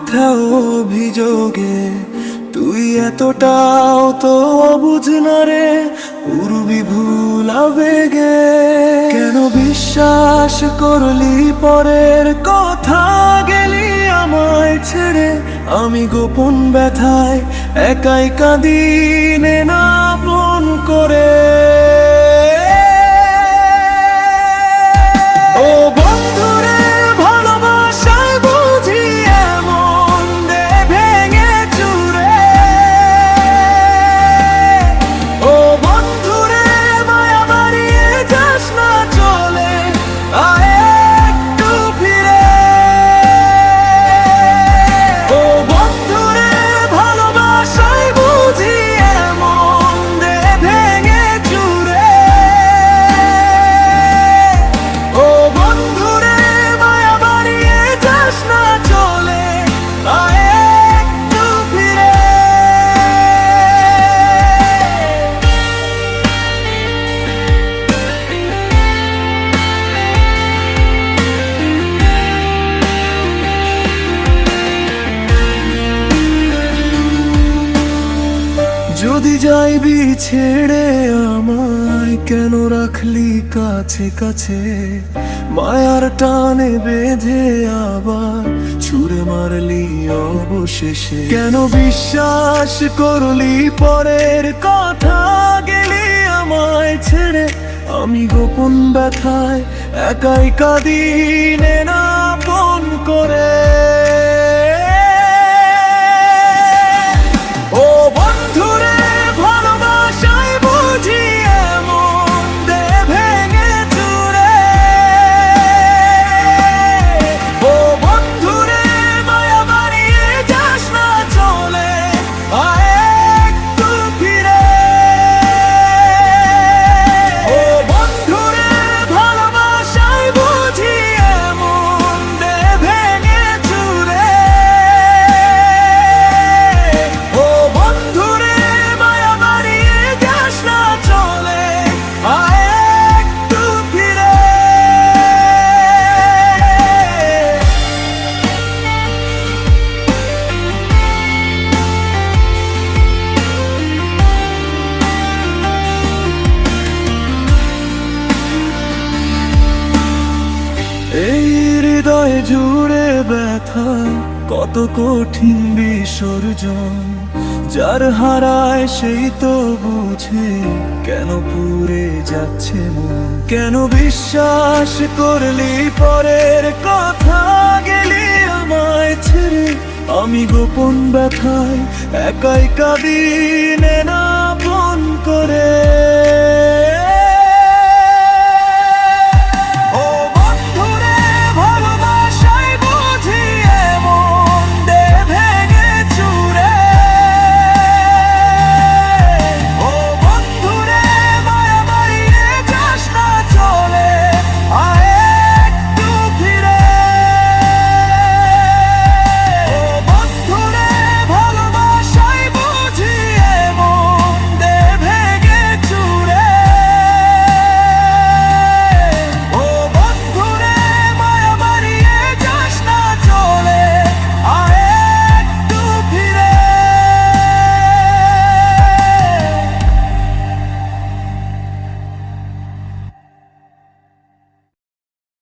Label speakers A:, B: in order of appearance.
A: মিথ্যা অভিযোগে তুই এতটাও তো বুঝ না রে, পূর্বি ভুল আবেগে কেন বিশ্বাস করলি পরের কথা, গেলি আমায় ছেড়ে। আমি গোপন ব্যথায় একাই কাঁদি নে না আপন করে। ও বন্ধুরে ভালোবাসায় বুঝি এমন দে ভেঙে চুরে। ও বন্ধুরে মায়া বাড়িয়ে যাস না চলে, আয় একটু ফিরে। ও বন্ধুরে ভালোবাসায় বুঝি এমন দে ভেঙে চুরে। ও বন্ধুরে মায়া বাড়িয়ে যাস না চলে, আয় একটু ফিরে। যদি যাইবি ছেড়ে আমায়, কেন রাখলি কাছে কাছে? মায়ার টানে বেঁধে আবার ছুঁড়ে মারলি অবশেষে। কেন বিশ্বাস করলি পরের কথা, গেলি আমায় ছেড়ে। আমি গোপন ব্যথায় একাই কাঁদি নে না আপন করে। ও বন্ধুরে ভালোবাসায় বুঝি এমন দে ভেঙে চুরে। ও বন্ধুরে মায়া বাড়িয়ে যাস না চলে, আয় একটু ফিরে। ও বন্ধুরে ভালোবাসায় বুঝি এমন দে ভেঙে চুরে। ও বন্ধুরে মায়া বাড়িয়ে যাস না চলে, আয় একটু ফিরে। এই হৃদয় জুড়ে ব্যথা, কত কঠিন বিসর্জন। যার হারায় সেই তো বুঝে কেন পুড়ে যাচ্ছে মন। কেন বিশ্বাস করলি পরের কথা, গেলি আমায় ছেড়ে। আমি গোপন ব্যথায় একাই কাঁদি নে না আপন করে।